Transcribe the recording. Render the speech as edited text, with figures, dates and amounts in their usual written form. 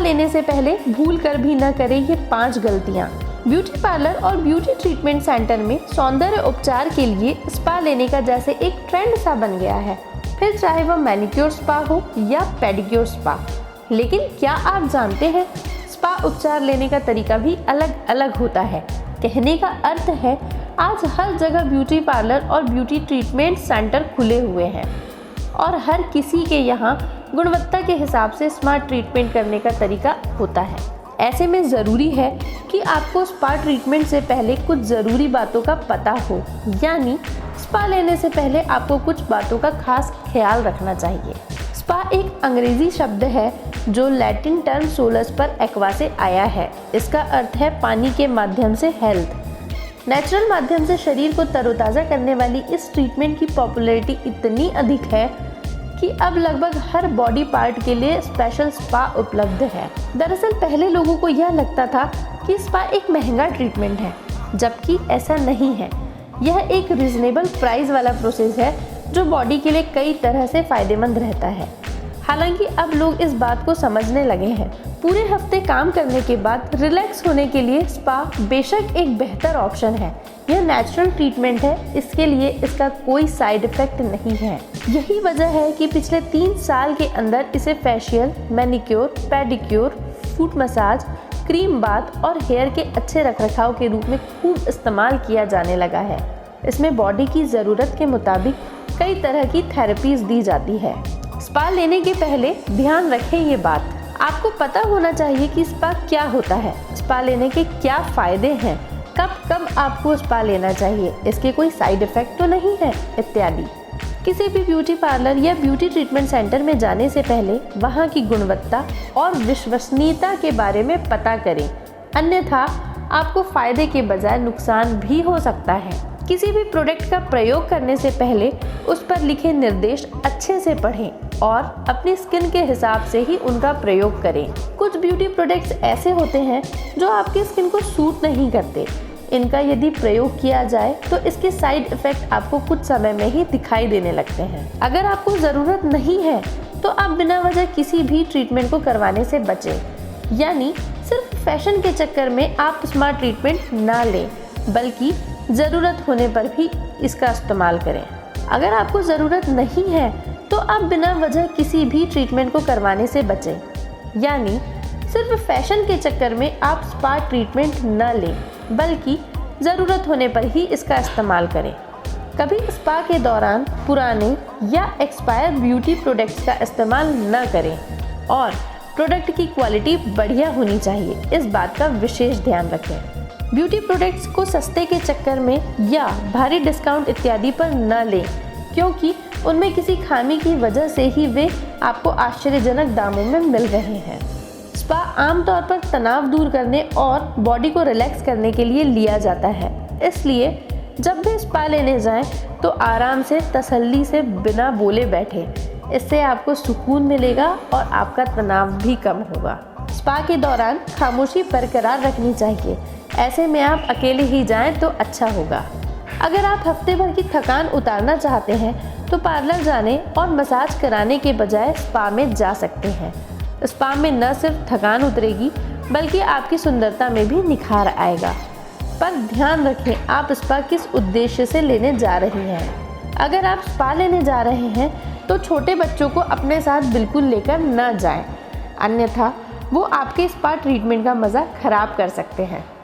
लेने से पहले भूल कर भी न करें ये 5 गलतियाँ। ब्यूटी पार्लर और ब्यूटी ट्रीटमेंट सेंटर में सौंदर्य उपचार के लिए स्पा लेने का जैसे एक ट्रेंड सा बन गया है, फिर चाहे वह मैनिक्योर स्पा हो या पेडिक्योर स्पा। लेकिन क्या आप जानते हैं, स्पा उपचार लेने का तरीका भी अलग अलग होता है। कहने का अर्थ है आज हर जगह ब्यूटी पार्लर और ब्यूटी ट्रीटमेंट सेंटर खुले हुए हैं और हर किसी के यहाँ गुणवत्ता के हिसाब से स्पा ट्रीटमेंट करने का तरीका होता है। ऐसे में ज़रूरी है कि आपको स्पा ट्रीटमेंट से पहले कुछ ज़रूरी बातों का पता हो, यानी स्पा लेने से पहले आपको कुछ बातों का खास ख्याल रखना चाहिए। स्पा एक अंग्रेजी शब्द है जो लैटिन टर्म सोलस पर एक्वा से आया है। इसका अर्थ है पानी के माध्यम से हेल्थ। नेचुरल माध्यम से शरीर को तरोताज़ा करने वाली इस ट्रीटमेंट की पॉपुलैरिटी इतनी अधिक है कि अब लगभग हर बॉडी पार्ट के लिए स्पेशल स्पा उपलब्ध है। दरअसल पहले लोगों को यह लगता था कि स्पा एक महंगा ट्रीटमेंट है, जबकि ऐसा नहीं है। यह एक रिजनेबल प्राइस वाला प्रोसेस है जो बॉडी के लिए कई तरह से फ़ायदेमंद रहता है। हालांकि अब लोग इस बात को समझने लगे हैं। पूरे हफ्ते काम करने के बाद रिलैक्स होने के लिए स्पा बेशक एक बेहतर ऑप्शन है। यह नेचुरल ट्रीटमेंट है, इसके लिए इसका कोई साइड इफ़ेक्ट नहीं है। यही वजह है कि पिछले 3 साल के अंदर इसे facial, manicure, pedicure, foot massage, cream bath और हेयर के अच्छे रखरखाव के रूप में खूब इस्तेमाल किया जाने लगा है। इसमें बॉडी की ज़रूरत के मुताबिक कई तरह की थेरेपीज दी जाती है। स्पा लेने के पहले ध्यान रखें ये बात, आपको पता होना चाहिए कि स्पा क्या होता है, स्पा लेने के क्या फ़ायदे हैं, कब कब आपको स्पा लेना चाहिए, इसके कोई साइड इफ़ेक्ट तो नहीं है, इत्यादि। किसी भी ब्यूटी पार्लर या ब्यूटी ट्रीटमेंट सेंटर में जाने से पहले वहाँ की गुणवत्ता और विश्वसनीयता के बारे में पता करें, अन्यथा आपको फ़ायदे के बजाय नुकसान भी हो सकता है। किसी भी प्रोडक्ट का प्रयोग करने से पहले उस पर लिखे निर्देश अच्छे से पढ़ें और अपनी स्किन के हिसाब से ही उनका प्रयोग करें। कुछ ब्यूटी प्रोडक्ट्स ऐसे होते हैं जो आपकी स्किन को सूट नहीं करते। इनका यदि प्रयोग किया जाए तो इसके साइड इफ़ेक्ट आपको कुछ समय में ही दिखाई देने लगते हैं। अगर आपको ज़रूरत नहीं है तो आप बिना वजह किसी भी ट्रीटमेंट को करवाने से बचें, यानी सिर्फ फैशन के चक्कर में आप स्मार्ट ट्रीटमेंट ना लें, बल्कि ज़रूरत होने पर भी इसका इस्तेमाल करें। अगर आपको ज़रूरत नहीं है तो आप बिना वजह किसी भी ट्रीटमेंट को करवाने से बचें, यानी सिर्फ फैशन के चक्कर में आप स्पा ट्रीटमेंट न लें, बल्कि ज़रूरत होने पर ही इसका इस्तेमाल करें। कभी स्पा के दौरान पुराने या एक्सपायर ब्यूटी प्रोडक्ट्स का इस्तेमाल न करें और प्रोडक्ट की क्वालिटी बढ़िया होनी चाहिए, इस बात का विशेष ध्यान रखें। ब्यूटी प्रोडक्ट्स को सस्ते के चक्कर में या भारी डिस्काउंट इत्यादि पर न लें, क्योंकि उनमें किसी खामी की वजह से ही वे आपको आश्चर्यजनक दामों में मिल रहे हैं। स्पा आमतौर पर तनाव दूर करने और बॉडी को रिलैक्स करने के लिए लिया जाता है, इसलिए जब भी स्पा लेने जाएं तो आराम से, तसल्ली से, बिना बोले बैठें। इससे आपको सुकून मिलेगा और आपका तनाव भी कम होगा। स्पा के दौरान खामोशी बरकरार रखनी चाहिए। ऐसे में आप अकेले ही जाएं तो अच्छा होगा। अगर आप हफ्ते भर की थकान उतारना चाहते हैं तो पार्लर जाने और मसाज कराने के बजाय स्पा में जा सकते हैं। स्पा में न सिर्फ थकान उतरेगी बल्कि आपकी सुंदरता में भी निखार आएगा। पर ध्यान रखें आप स्पा किस उद्देश्य से लेने जा रही हैं। अगर आप स्पा लेने जा रहे हैं तो छोटे बच्चों को अपने साथ बिल्कुल लेकर न जाएं, अन्यथा वो आपके स्पा ट्रीटमेंट का मज़ा खराब कर सकते हैं।